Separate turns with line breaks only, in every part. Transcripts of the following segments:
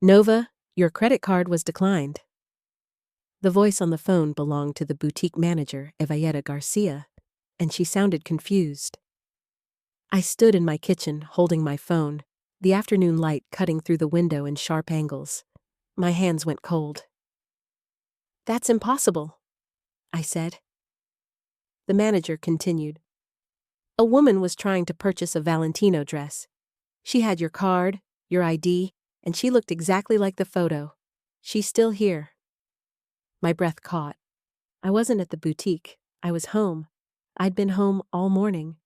Nova, your credit card was declined. The voice on the phone belonged to the boutique manager, Evalleta Garcia, and she sounded confused. I stood in my kitchen, holding my phone, the afternoon light cutting through the window in sharp angles. My hands went cold. "That's impossible," I said. The manager continued. "A woman was trying to purchase a Valentino dress. She had your card, your ID, and she looked exactly like the photo. She's still here." My breath caught. I wasn't at the boutique. I was home. I'd been home all morning.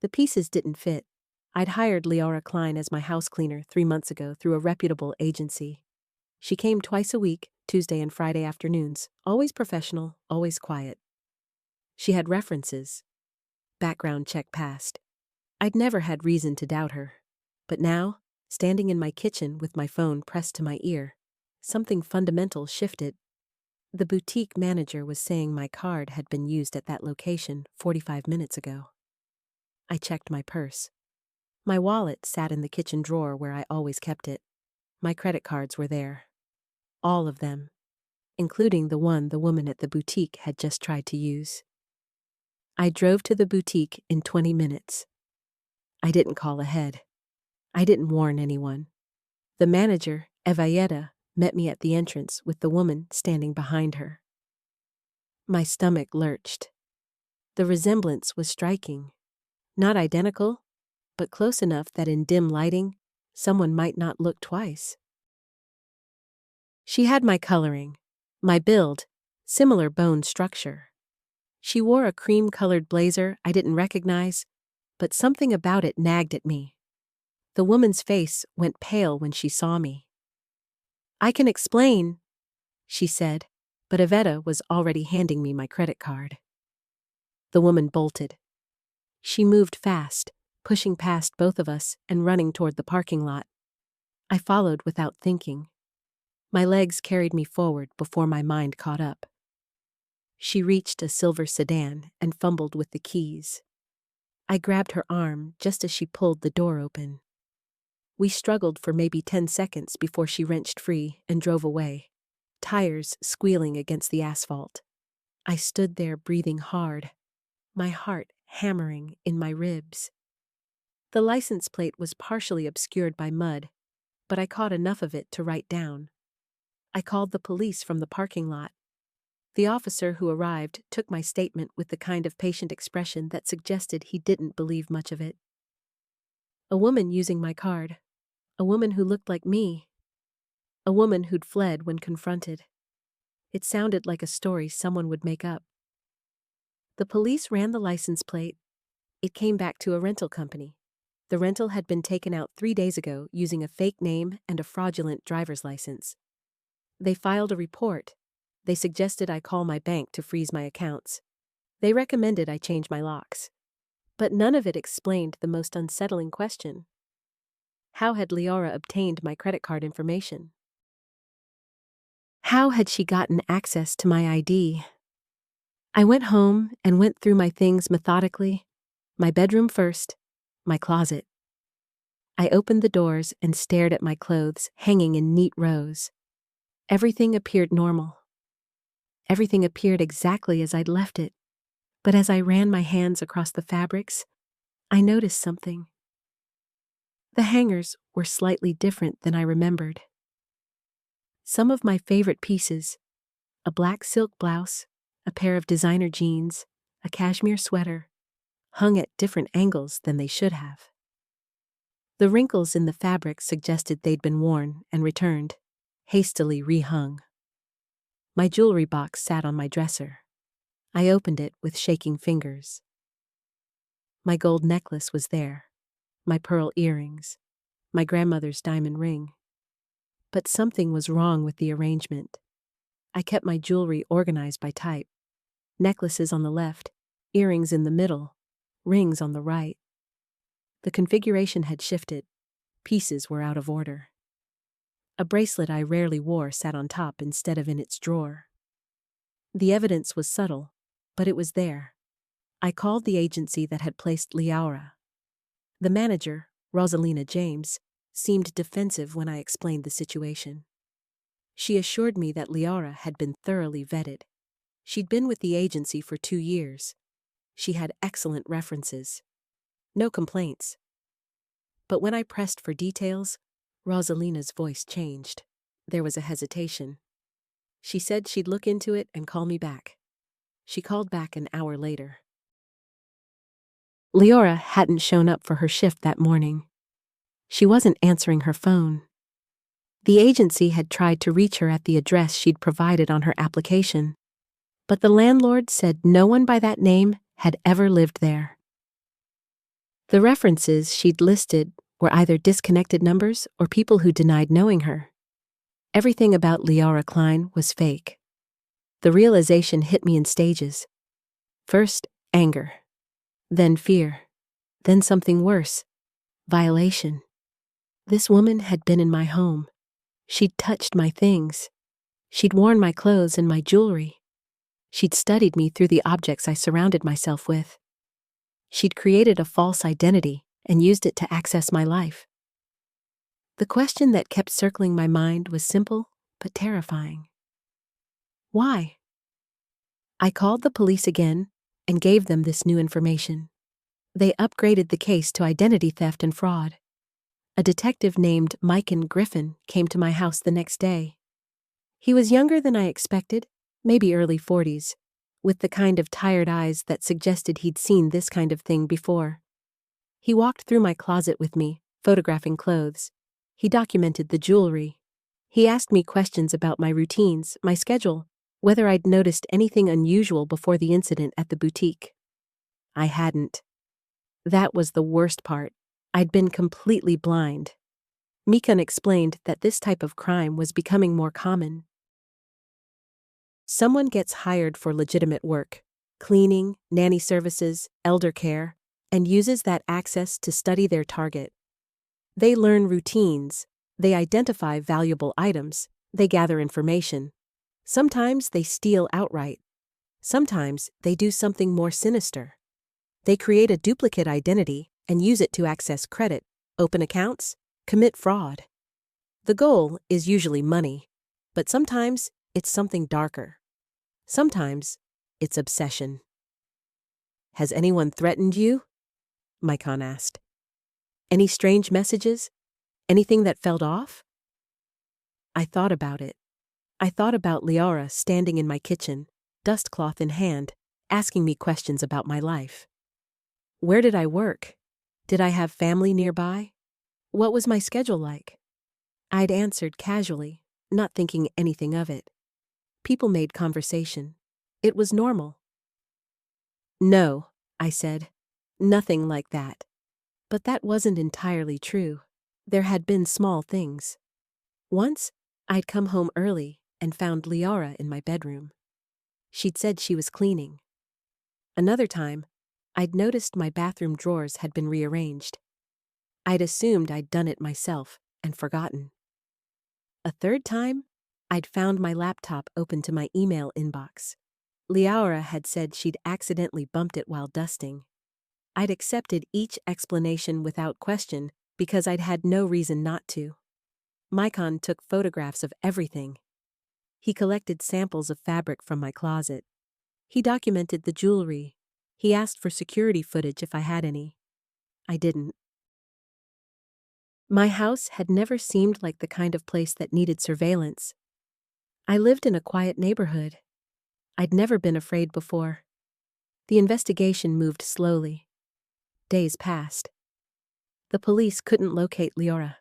The pieces didn't fit. I'd hired Leora Klein as my house cleaner 3 months ago through a reputable agency. She came twice a week, Tuesday and Friday afternoons, always professional, always quiet. She had references. Background check passed. I'd never had reason to doubt her. But now, standing in my kitchen with my phone pressed to my ear, something fundamental shifted. The boutique manager was saying my card had been used at that location 45 minutes ago. I checked my purse. My wallet sat in the kitchen drawer where I always kept it. My credit cards were there. All of them, including the one the woman at the boutique had just tried to use. I drove to the boutique in 20 minutes. I didn't call ahead. I didn't warn anyone. The manager, Evalleta, met me at the entrance with the woman standing behind her. My stomach lurched. The resemblance was striking. Not identical, but close enough that in dim lighting, someone might not look twice. She had my coloring, my build, similar bone structure. She wore a cream-colored blazer I didn't recognize, but something about it nagged at me. The woman's face went pale when she saw me. "I can explain," she said, but Evalleta was already handing me my credit card. The woman bolted. She moved fast, pushing past both of us and running toward the parking lot. I followed without thinking. My legs carried me forward before my mind caught up. She reached a silver sedan and fumbled with the keys. I grabbed her arm just as she pulled the door open. We struggled for maybe 10 seconds before she wrenched free and drove away, tires squealing against the asphalt. I stood there breathing hard, my heart hammering in my ribs. The license plate was partially obscured by mud, but I caught enough of it to write down. I called the police from the parking lot. The officer who arrived took my statement with the kind of patient expression that suggested he didn't believe much of it. A woman using my card. A woman who looked like me. A woman who'd fled when confronted. It sounded like a story someone would make up. The police ran the license plate. It came back to a rental company. The rental had been taken out 3 days ago using a fake name and a fraudulent driver's license. They filed a report. They suggested I call my bank to freeze my accounts. They recommended I change my locks. But none of it explained the most unsettling question. How had Leora obtained my credit card information? How had she gotten access to my ID? I went home and went through my things methodically. My bedroom first, my closet. I opened the doors and stared at my clothes hanging in neat rows. Everything appeared normal. Everything appeared exactly as I'd left it. But as I ran my hands across the fabrics, I noticed something. The hangers were slightly different than I remembered. Some of my favorite pieces, a black silk blouse, a pair of designer jeans, a cashmere sweater, hung at different angles than they should have. The wrinkles in the fabric suggested they'd been worn and returned, hastily rehung. My jewelry box sat on my dresser. I opened it with shaking fingers. My gold necklace was there, my pearl earrings, my grandmother's diamond ring. But something was wrong with the arrangement. I kept my jewelry organized by type. Necklaces on the left, earrings in the middle, rings on the right. The configuration had shifted. Pieces were out of order. A bracelet I rarely wore sat on top instead of in its drawer. The evidence was subtle, but it was there. I called the agency that had placed Leora. The manager, Rosalina James, seemed defensive when I explained the situation. She assured me that Liara had been thoroughly vetted. She'd been with the agency for 2 years. She had excellent references. No complaints. But when I pressed for details, Rosalina's voice changed. There was a hesitation. She said she'd look into it and call me back. She called back an hour later. Liara hadn't shown up for her shift that morning. She wasn't answering her phone. The agency had tried to reach her at the address she'd provided on her application, but the landlord said no one by that name had ever lived there. The references she'd listed were either disconnected numbers or people who denied knowing her. Everything about Liara Klein was fake. The realization hit me in stages. First, anger. Then fear. Then something worse. Violation. This woman had been in my home. She'd touched my things. She'd worn my clothes and my jewelry. She'd studied me through the objects I surrounded myself with. She'd created a false identity and used it to access my life. The question that kept circling my mind was simple but terrifying. Why? I called the police again and gave them this new information. They upgraded the case to identity theft and fraud. A detective named Mikan Griffin came to my house the next day. He was younger than I expected, maybe early 40s, with the kind of tired eyes that suggested he'd seen this kind of thing before. He walked through my closet with me, photographing clothes. He documented the jewelry. He asked me questions about my routines, my schedule, whether I'd noticed anything unusual before the incident at the boutique. I hadn't. That was the worst part. I'd been completely blind. Mikan explained that this type of crime was becoming more common. Someone gets hired for legitimate work, cleaning, nanny services, elder care, and uses that access to study their target. They learn routines, they identify valuable items, they gather information. Sometimes they steal outright. Sometimes they do something more sinister. They create a duplicate identity and use it to access credit, open accounts, commit fraud. The goal is usually money, but sometimes it's something darker. Sometimes it's obsession. Has anyone threatened you? Mikan asked. Any strange messages? Anything that felt off? I thought about it. I thought about Liara standing in my kitchen, dustcloth in hand, asking me questions about my life. Where did I work? Did I have family nearby? What was my schedule like? I'd answered casually, not thinking anything of it. People made conversation. It was normal. No, I said. Nothing like that. But that wasn't entirely true. There had been small things. Once, I'd come home early and found Liara in my bedroom. She'd said she was cleaning. Another time, I'd noticed my bathroom drawers had been rearranged. I'd assumed I'd done it myself and forgotten. A third time, I'd found my laptop open to my email inbox. Liara had said she'd accidentally bumped it while dusting. I'd accepted each explanation without question because I'd had no reason not to. Mikan took photographs of everything. He collected samples of fabric from my closet. He documented the jewelry. He asked for security footage if I had any. I didn't. My house had never seemed like the kind of place that needed surveillance. I lived in a quiet neighborhood. I'd never been afraid before. The investigation moved slowly. Days passed. The police couldn't locate Liara.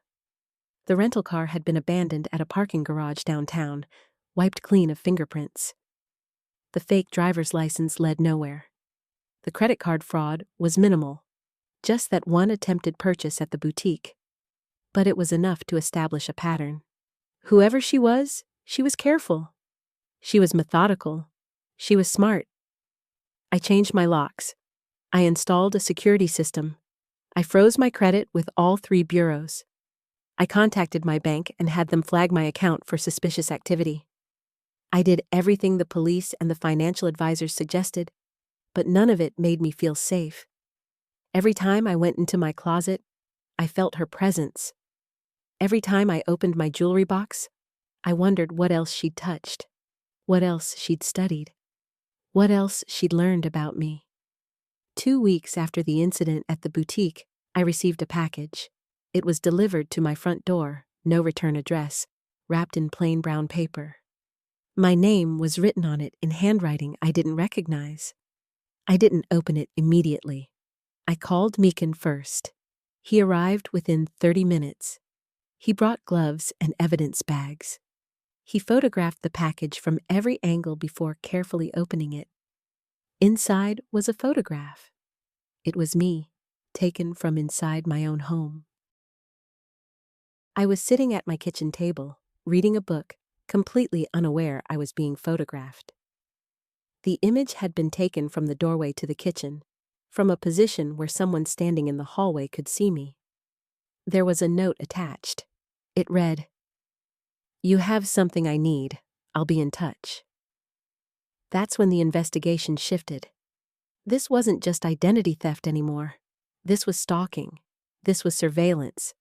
The rental car had been abandoned at a parking garage downtown, wiped clean of fingerprints. The fake driver's license led nowhere. The credit card fraud was minimal, just that one attempted purchase at the boutique. But it was enough to establish a pattern. Whoever she was careful. She was methodical. She was smart. I changed my locks. I installed a security system. I froze my credit with all 3 bureaus. I contacted my bank and had them flag my account for suspicious activity. I did everything the police and the financial advisors suggested, but none of it made me feel safe. Every time I went into my closet, I felt her presence. Every time I opened my jewelry box, I wondered what else she'd touched, what else she'd studied, what else she'd learned about me. 2 weeks after the incident at the boutique, I received a package. It was delivered to my front door, no return address, wrapped in plain brown paper. My name was written on it in handwriting I didn't recognize. I didn't open it immediately. I called Meekin first. He arrived within 30 minutes. He brought gloves and evidence bags. He photographed the package from every angle before carefully opening it. Inside was a photograph. It was me, taken from inside my own home. I was sitting at my kitchen table, reading a book, completely unaware I was being photographed. The image had been taken from the doorway to the kitchen, from a position where someone standing in the hallway could see me. There was a note attached. It read, "You have something I need. I'll be in touch." That's when the investigation shifted. This wasn't just identity theft anymore. This was stalking. This was surveillance.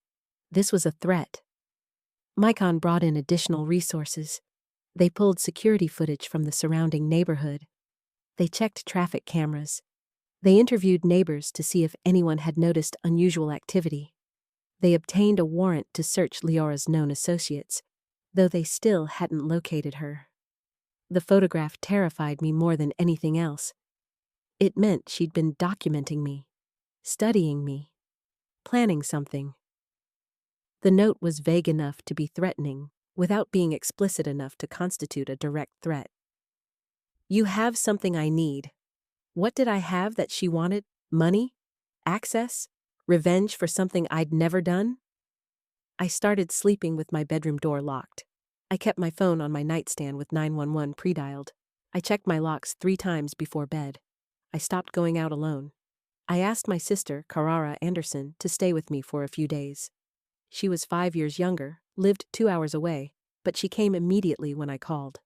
This was a threat. Micon brought in additional resources. They pulled security footage from the surrounding neighborhood. They checked traffic cameras. They interviewed neighbors to see if anyone had noticed unusual activity. They obtained a warrant to search Leora's known associates, though they still hadn't located her. The photograph terrified me more than anything else. It meant she'd been documenting me, studying me, planning something. The note was vague enough to be threatening, without being explicit enough to constitute a direct threat. "You have something I need." What did I have that she wanted? Money? Access? Revenge for something I'd never done? I started sleeping with my bedroom door locked. I kept my phone on my nightstand with 911 pre-dialed. I checked my locks 3 times before bed. I stopped going out alone. I asked my sister, Carrara Anderson, to stay with me for a few days. She was 5 years younger, lived 2 hours away, but she came immediately when I called.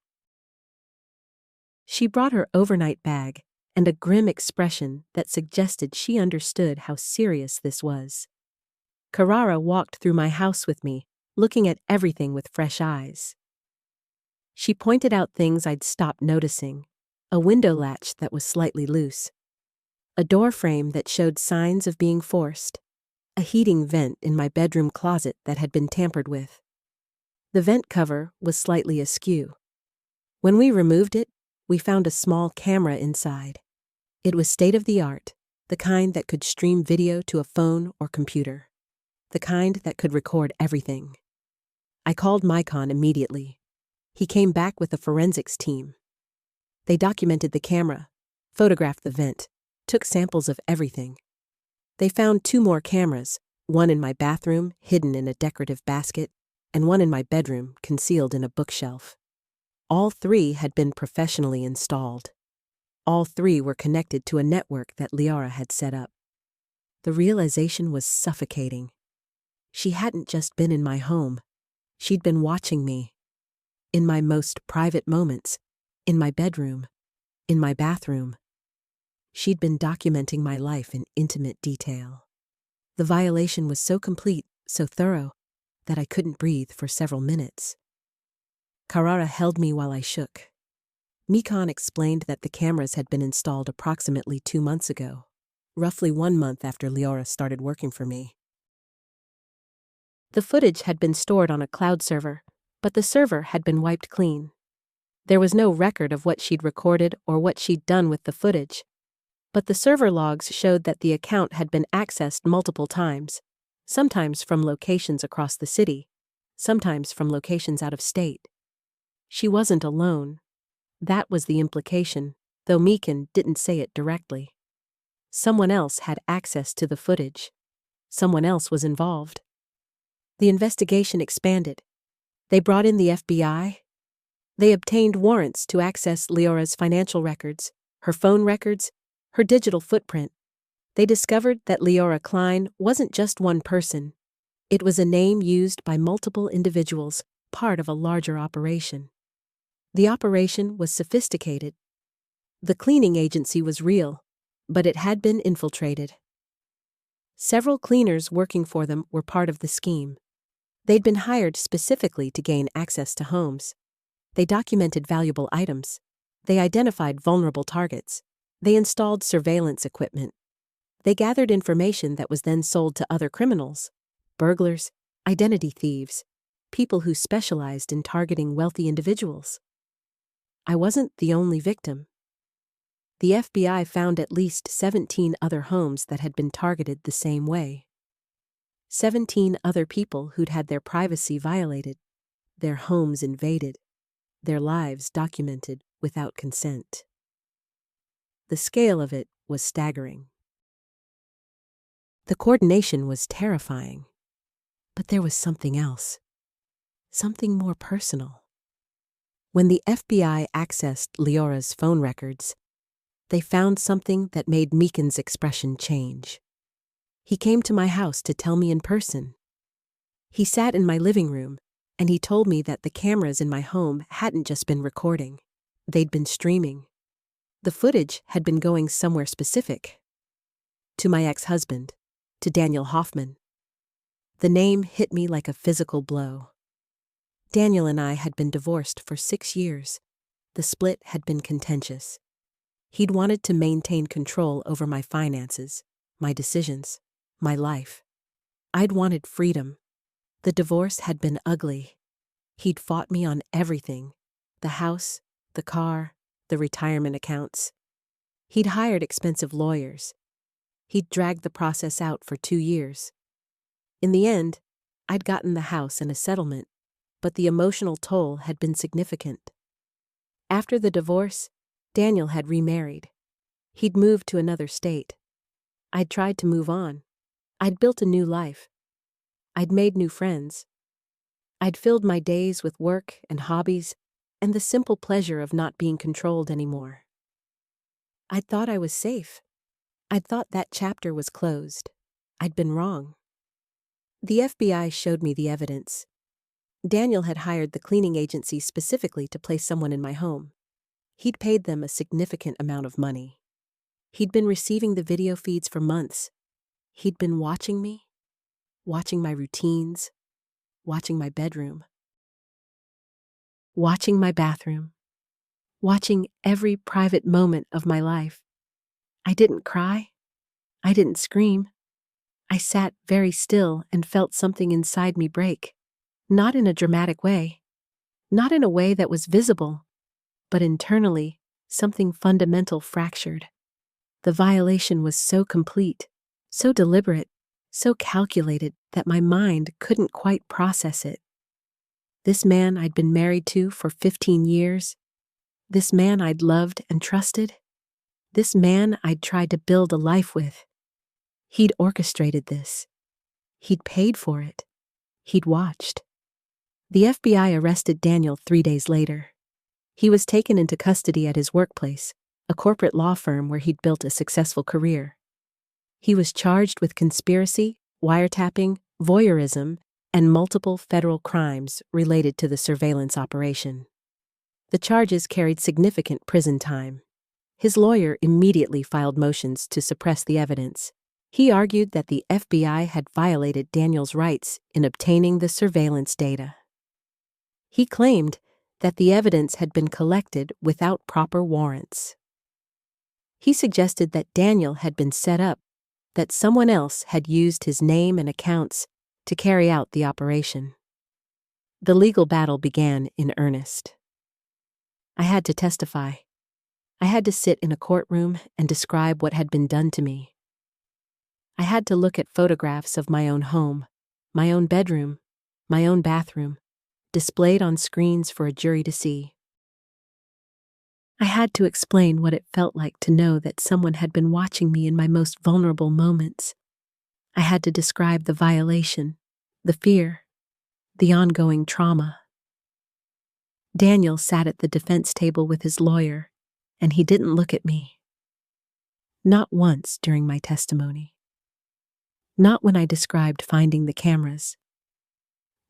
She brought her overnight bag and a grim expression that suggested she understood how serious this was. Carrara walked through my house with me, looking at everything with fresh eyes. She pointed out things I'd stopped noticing: a window latch that was slightly loose, a door frame that showed signs of being forced, a heating vent in my bedroom closet that had been tampered with. The vent cover was slightly askew. When we removed it, we found a small camera inside. It was state-of-the-art, the kind that could stream video to a phone or computer, the kind that could record everything. I called Micon immediately. He came back with a forensics team. They documented the camera, photographed the vent, took samples of everything. They found 2 more cameras, one in my bathroom, hidden in a decorative basket, and one in my bedroom, concealed in a bookshelf. All 3 had been professionally installed. All 3 were connected to a network that Leora had set up. The realization was suffocating. She hadn't just been in my home. She'd been watching me. In my most private moments, in my bedroom, in my bathroom. She'd been documenting my life in intimate detail. The violation was so complete, so thorough, that I couldn't breathe for several minutes. Carrara held me while I shook. Micon explained that the cameras had been installed approximately 2 months ago, roughly 1 month after Leora started working for me. The footage had been stored on a cloud server, but the server had been wiped clean. There was no record of what she'd recorded or what she'd done with the footage, but the server logs showed that the account had been accessed multiple times, sometimes from locations across the city, sometimes from locations out of state. She wasn't alone. That was the implication, though Meekin didn't say it directly. Someone else had access to the footage. Someone else was involved. The investigation expanded. They brought in the FBI. They obtained warrants to access Leora's financial records, her phone records, her digital footprint. They discovered that Leora Klein wasn't just one person. It was a name used by multiple individuals, part of a larger operation. The operation was sophisticated. The cleaning agency was real, but it had been infiltrated. Several cleaners working for them were part of the scheme. They'd been hired specifically to gain access to homes. They documented valuable items. They identified vulnerable targets. They installed surveillance equipment. They gathered information that was then sold to other criminals, burglars, identity thieves, people who specialized in targeting wealthy individuals. I wasn't the only victim. The FBI found at least 17 other homes that had been targeted the same way. 17 other people who'd had their privacy violated, their homes invaded, their lives documented without consent. The scale of it was staggering. The coordination was terrifying. But there was something else. Something more personal. When the FBI accessed Leora's phone records, they found something that made Meekin's expression change. He came to my house to tell me in person. He sat in my living room, and he told me that the cameras in my home hadn't just been recording. They'd been streaming. The footage had been going somewhere specific. To my ex-husband, to Daniel Hoffman. The name hit me like a physical blow. Daniel and I had been divorced for 6 years. The split had been contentious. He'd wanted to maintain control over my finances, my decisions, my life. I'd wanted freedom. The divorce had been ugly. He'd fought me on everything: the house, the car, the retirement accounts. He'd hired expensive lawyers. He'd dragged the process out for 2 years. In the end, I'd gotten the house and a settlement, but the emotional toll had been significant. After the divorce, Daniel had remarried. He'd moved to another state. I'd tried to move on. I'd built a new life. I'd made new friends. I'd filled my days with work and hobbies and the simple pleasure of not being controlled anymore. I'd thought I was safe. I'd thought that chapter was closed. I'd been wrong. The FBI showed me the evidence. Daniel had hired the cleaning agency specifically to place someone in my home. He'd paid them a significant amount of money. He'd been receiving the video feeds for months. He'd been watching me, watching my routines, watching my bedroom, watching my bathroom, watching every private moment of my life. I didn't cry. I didn't scream. I sat very still and felt something inside me break. Not in a dramatic way. Not in a way that was visible. But internally, something fundamental fractured. The violation was so complete, so deliberate, so calculated that my mind couldn't quite process it. This man I'd been married to for 15 years. This man I'd loved and trusted. This man I'd tried to build a life with. He'd orchestrated this. He'd paid for it. He'd watched. The FBI arrested Daniel 3 days later. He was taken into custody at his workplace, a corporate law firm where he'd built a successful career. He was charged with conspiracy, wiretapping, voyeurism, and multiple federal crimes related to the surveillance operation. The charges carried significant prison time. His lawyer immediately filed motions to suppress the evidence. He argued that the FBI had violated Daniel's rights in obtaining the surveillance data. He claimed that the evidence had been collected without proper warrants. He suggested that Daniel had been set up, that someone else had used his name and accounts to carry out the operation. The legal battle began in earnest. I had to testify. I had to sit in a courtroom and describe what had been done to me. I had to look at photographs of my own home, my own bedroom, my own bathroom, displayed on screens for a jury to see. I had to explain what it felt like to know that someone had been watching me in my most vulnerable moments. I had to describe the violation, the fear, the ongoing trauma. Daniel sat at the defense table with his lawyer, and he didn't look at me. Not once during my testimony. Not when I described finding the cameras.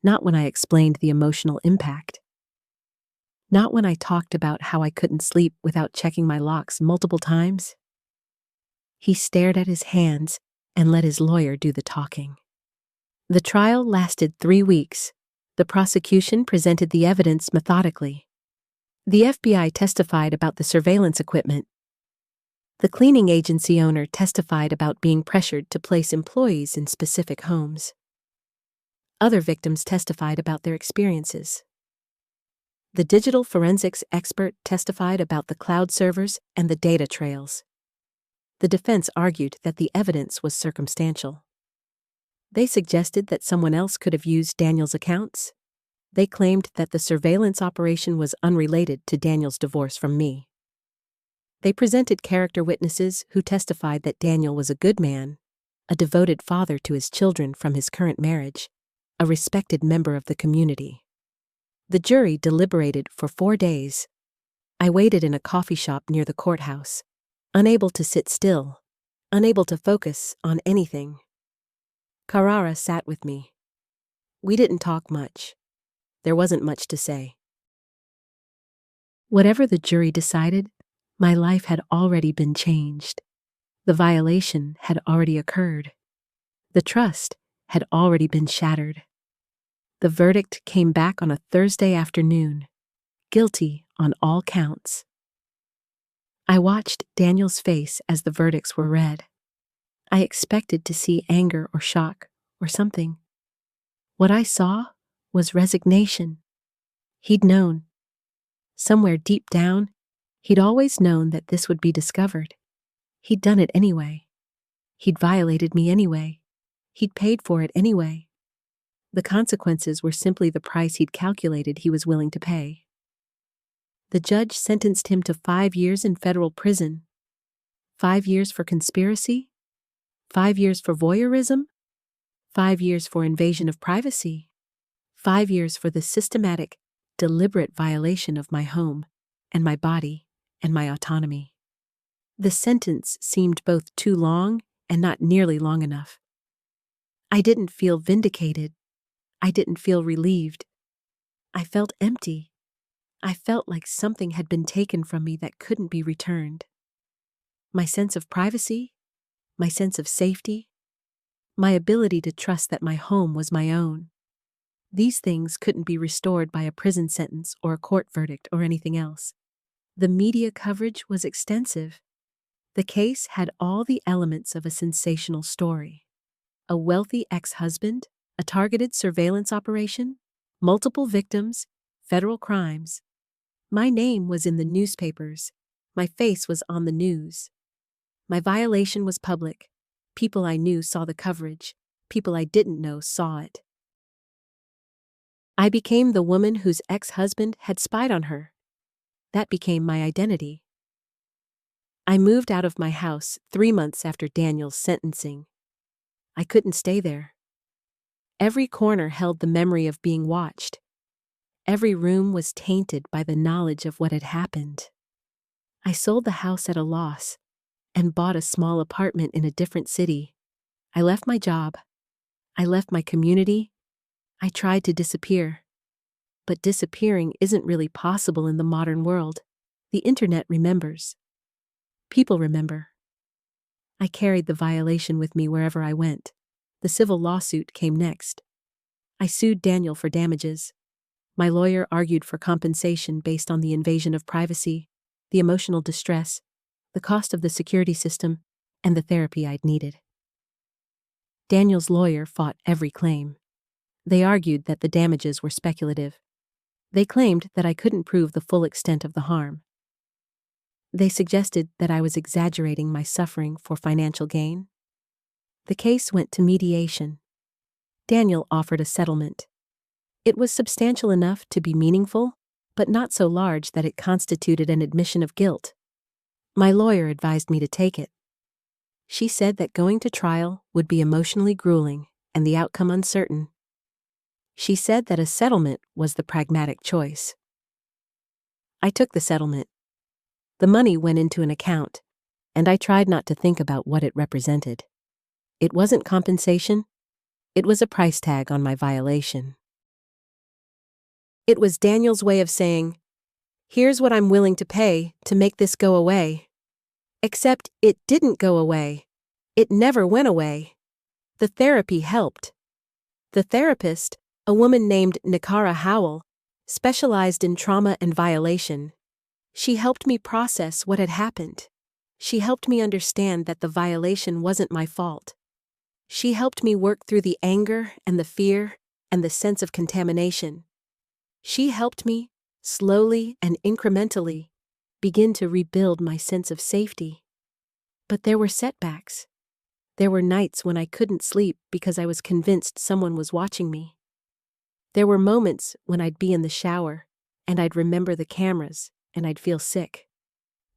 Not when I explained the emotional impact. Not when I talked about how I couldn't sleep without checking my locks multiple times. He stared at his hands and let his lawyer do the talking. The trial lasted 3 weeks. The prosecution presented the evidence methodically. The FBI testified about the surveillance equipment. The cleaning agency owner testified about being pressured to place employees in specific homes. Other victims testified about their experiences. The digital forensics expert testified about the cloud servers and the data trails. The defense argued that the evidence was circumstantial. They suggested that someone else could have used Daniel's accounts. They claimed that the surveillance operation was unrelated to Daniel's divorce from me. They presented character witnesses who testified that Daniel was a good man, a devoted father to his children from his current marriage, a respected member of the community. The jury deliberated for 4 days. I waited in a coffee shop near the courthouse, unable to sit still, unable to focus on anything. Carrara sat with me. We didn't talk much. There wasn't much to say. Whatever the jury decided, my life had already been changed. The violation had already occurred. The trust had already been shattered. The verdict came back on a Thursday afternoon, guilty on all counts. I watched Daniel's face as the verdicts were read. I expected to see anger or shock or something. What I saw was resignation. He'd known. Somewhere deep down, he'd always known that this would be discovered. He'd done it anyway. He'd violated me anyway. He'd paid for it anyway. The consequences were simply the price he'd calculated he was willing to pay. The judge sentenced him to 5 years in federal prison. 5 years for conspiracy? 5 years for voyeurism? 5 years for invasion of privacy? 5 years for the systematic, deliberate violation of my home and my body and my autonomy. The sentence seemed both too long and not nearly long enough. I didn't feel vindicated. I didn't feel relieved. I felt empty. I felt like something had been taken from me that couldn't be returned. My sense of privacy, my sense of safety, my ability to trust that my home was my own. These things couldn't be restored by a prison sentence or a court verdict or anything else. The media coverage was extensive. The case had all the elements of a sensational story. A wealthy ex-husband, a targeted surveillance operation, multiple victims, federal crimes. My name was in the newspapers. My face was on the news. My violation was public. People I knew saw the coverage. People I didn't know saw it. I became the woman whose ex-husband had spied on her. That became my identity. I moved out of my house 3 months after Daniel's sentencing. I couldn't stay there. Every corner held the memory of being watched. Every room was tainted by the knowledge of what had happened. I sold the house at a loss and bought a small apartment in a different city. I left my job. I left my community. I tried to disappear. But disappearing isn't really possible in the modern world. The internet remembers. People remember. I carried the violation with me wherever I went. The civil lawsuit came next. I sued Daniel for damages. My lawyer argued for compensation based on the invasion of privacy, the emotional distress, the cost of the security system, and the therapy I'd needed. Daniel's lawyer fought every claim. They argued that the damages were speculative. They claimed that I couldn't prove the full extent of the harm. They suggested that I was exaggerating my suffering for financial gain. The case went to mediation. Daniel offered a settlement. It was substantial enough to be meaningful, but not so large that it constituted an admission of guilt. My lawyer advised me to take it. She said that going to trial would be emotionally grueling and the outcome uncertain. She said that a settlement was the pragmatic choice. I took the settlement. The money went into an account, and I tried not to think about what it represented. It wasn't compensation. It was a price tag on my violation. It was Daniel's way of saying, "Here's what I'm willing to pay to make this go away." Except it didn't go away. It never went away. The therapy helped. The therapist, a woman named Nikara Howell, specialized in trauma and violation. She helped me process what had happened. She helped me understand that the violation wasn't my fault. She helped me work through the anger and the fear and the sense of contamination. She helped me, slowly and incrementally, begin to rebuild my sense of safety. But there were setbacks. There were nights when I couldn't sleep because I was convinced someone was watching me. There were moments when I'd be in the shower and I'd remember the cameras and I'd feel sick.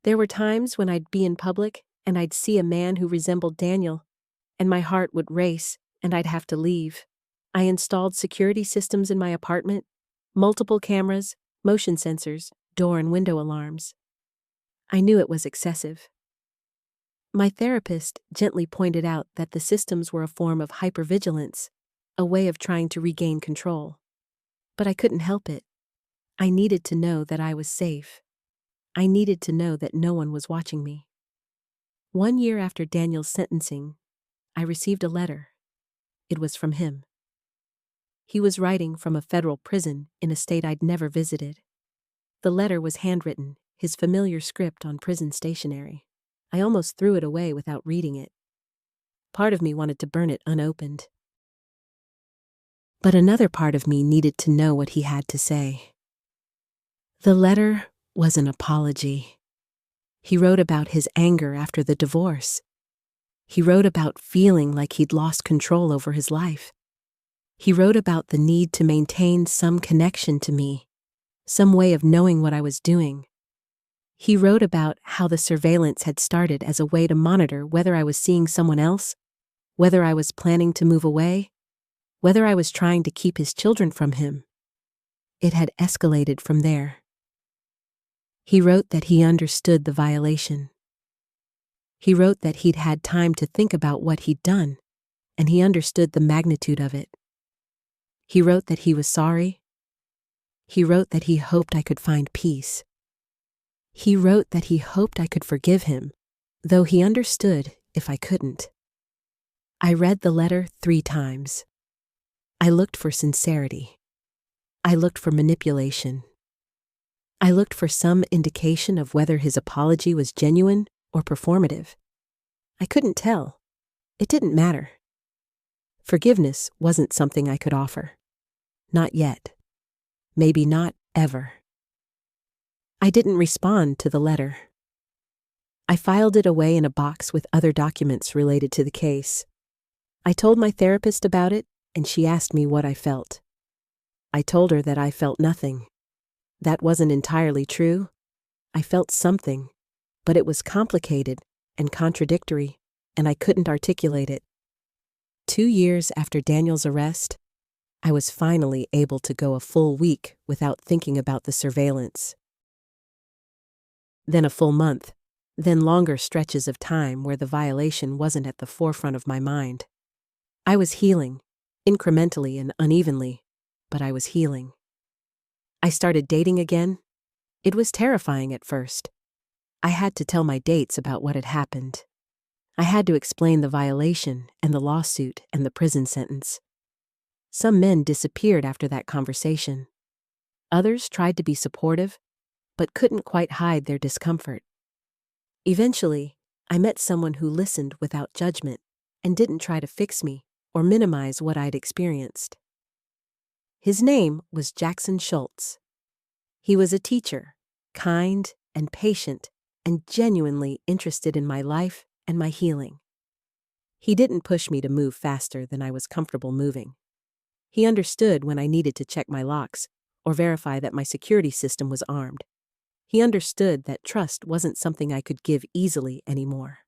There were times when I'd be in public and I'd see a man who resembled Daniel, and my heart would race and I'd have to leave. I installed security systems in my apartment, multiple cameras, motion sensors, door and window alarms. I knew it was excessive. My therapist gently pointed out that the systems were a form of hypervigilance, a way of trying to regain control. But I couldn't help it. I needed to know that I was safe. I needed to know that no one was watching me. 1 year after Daniel's sentencing, I received a letter. It was from him. He was writing from a federal prison in a state I'd never visited. The letter was handwritten, his familiar script on prison stationery. I almost threw it away without reading it. Part of me wanted to burn it unopened. But another part of me needed to know what he had to say. The letter was an apology. He wrote about his anger after the divorce. He wrote about feeling like he'd lost control over his life. He wrote about the need to maintain some connection to me, some way of knowing what I was doing. He wrote about how the surveillance had started as a way to monitor whether I was seeing someone else, whether I was planning to move away, whether I was trying to keep his children from him. It had escalated from there. He wrote that he understood the violation. He wrote that he'd had time to think about what he'd done, and he understood the magnitude of it. He wrote that he was sorry. He wrote that he hoped I could find peace. He wrote that he hoped I could forgive him, though he understood if I couldn't. I read the letter 3 times. I looked for sincerity. I looked for manipulation. I looked for some indication of whether his apology was genuine or performative. I couldn't tell. It didn't matter. Forgiveness wasn't something I could offer. Not yet. Maybe not ever. I didn't respond to the letter. I filed it away in a box with other documents related to the case. I told my therapist about it, and she asked me what I felt. I told her that I felt nothing. That wasn't entirely true. I felt something, but it was complicated and contradictory, and I couldn't articulate it. 2 years after Daniel's arrest, I was finally able to go a full week without thinking about the surveillance. Then a full month, then longer stretches of time where the violation wasn't at the forefront of my mind. I was healing, incrementally and unevenly, but I was healing. I started dating again. It was terrifying at first. I had to tell my dates about what had happened. I had to explain the violation and the lawsuit and the prison sentence. Some men disappeared after that conversation. Others tried to be supportive, but couldn't quite hide their discomfort. Eventually, I met someone who listened without judgment and didn't try to fix me or minimize what I'd experienced. His name was Jackson Schultz. He was a teacher, kind and patient, and genuinely interested in my life and my healing. He didn't push me to move faster than I was comfortable moving. He understood when I needed to check my locks or verify that my security system was armed. He understood that trust wasn't something I could give easily anymore.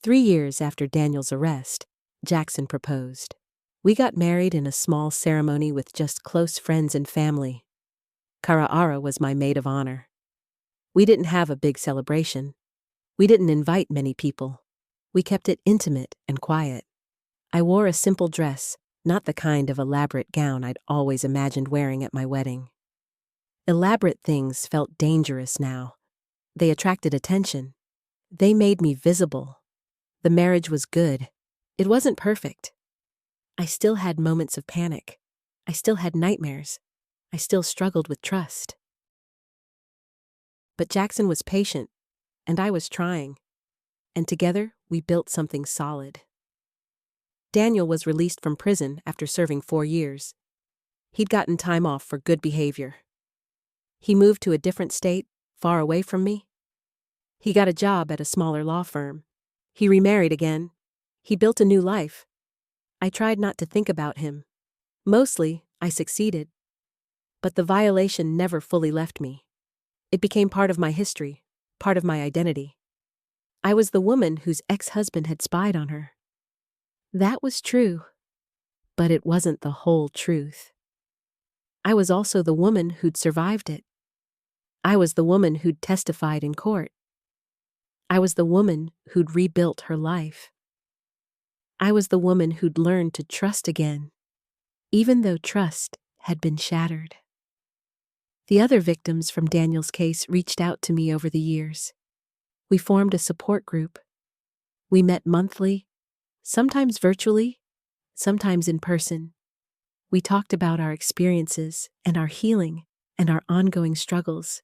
3 years after Daniel's arrest, Jackson proposed. We got married in a small ceremony with just close friends and family. Karaara was my maid of honor. We didn't have a big celebration. We didn't invite many people. We kept it intimate and quiet. I wore a simple dress, not the kind of elaborate gown I'd always imagined wearing at my wedding. Elaborate things felt dangerous now. They attracted attention. They made me visible. The marriage was good. It wasn't perfect. I still had moments of panic. I still had nightmares. I still struggled with trust. But Jackson was patient, and I was trying. And together, we built something solid. Daniel was released from prison after serving 4 years. He'd gotten time off for good behavior. He moved to a different state, far away from me. He got a job at a smaller law firm. He remarried again. He built a new life. I tried not to think about him. Mostly, I succeeded. But the violation never fully left me. It became part of my history, part of my identity. I was the woman whose ex-husband had spied on her. That was true, but it wasn't the whole truth. I was also the woman who'd survived it. I was the woman who'd testified in court. I was the woman who'd rebuilt her life. I was the woman who'd learned to trust again, even though trust had been shattered. The other victims from Daniel's case reached out to me over the years. We formed a support group. We met monthly, sometimes virtually, sometimes in person. We talked about our experiences and our healing and our ongoing struggles.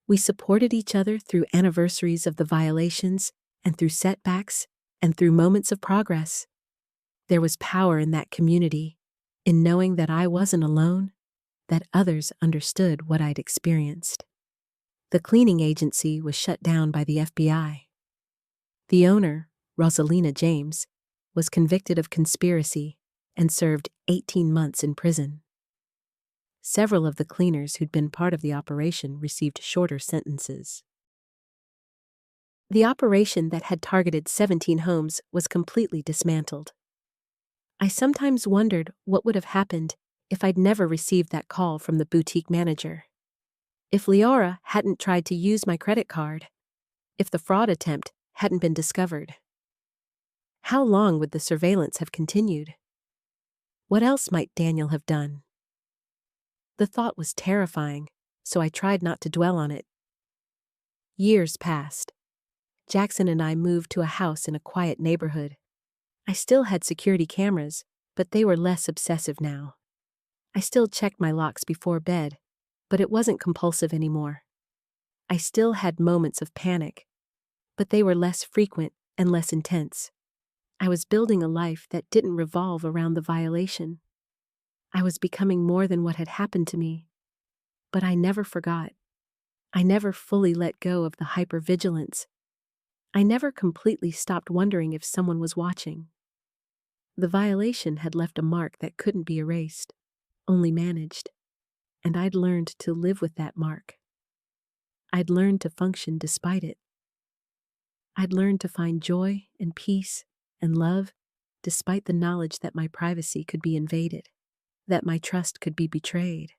We supported each other through anniversaries of the violations and through setbacks and through moments of progress. There was power in that community, in knowing that I wasn't alone, that others understood what I'd experienced. The cleaning agency was shut down by the FBI. The owner, Rosalina James, was convicted of conspiracy and served 18 months in prison. Several of the cleaners who'd been part of the operation received shorter sentences. The operation that had targeted 17 homes was completely dismantled. I sometimes wondered what would have happened if I'd never received that call from the boutique manager. If Leora hadn't tried to use my credit card. If the fraud attempt hadn't been discovered. How long would the surveillance have continued? What else might Daniel have done? The thought was terrifying, so I tried not to dwell on it. Years passed. Jackson and I moved to a house in a quiet neighborhood. I still had security cameras, but they were less obsessive now. I still checked my locks before bed, but it wasn't compulsive anymore. I still had moments of panic, but they were less frequent and less intense. I was building a life that didn't revolve around the violation. I was becoming more than what had happened to me. But I never forgot. I never fully let go of the hypervigilance. I never completely stopped wondering if someone was watching. The violation had left a mark that couldn't be erased, only managed. And I'd learned to live with that mark. I'd learned to function despite it. I'd learned to find joy and peace and love despite the knowledge that my privacy could be invaded, that my trust could be betrayed,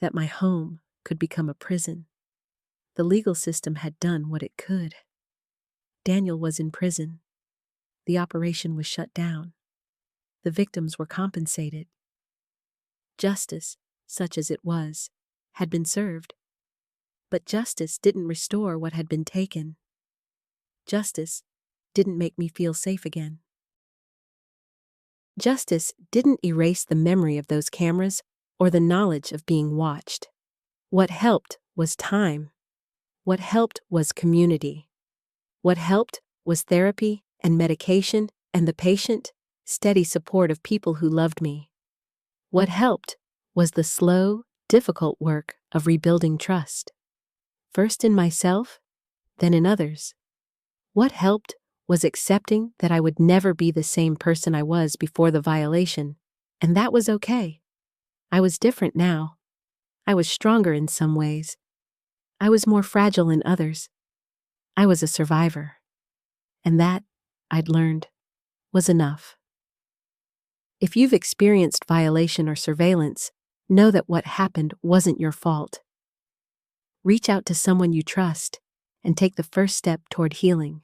that my home could become a prison. The legal system had done what it could. Daniel was in prison. The operation was shut down. The victims were compensated. Justice, such as it was, had been served. But justice didn't restore what had been taken. Justice didn't make me feel safe again. Justice didn't erase the memory of those cameras or the knowledge of being watched. What helped was time. What helped was community. What helped was therapy and medication and the patient, steady support of people who loved me. What helped was the slow, difficult work of rebuilding trust. First in myself, then in others. What helped was accepting that I would never be the same person I was before the violation, and that was okay. I was different now. I was stronger in some ways. I was more fragile in others. I was a survivor. And that, I'd learned, was enough. If you've experienced violation or surveillance, know that what happened wasn't your fault. Reach out to someone you trust and take the first step toward healing.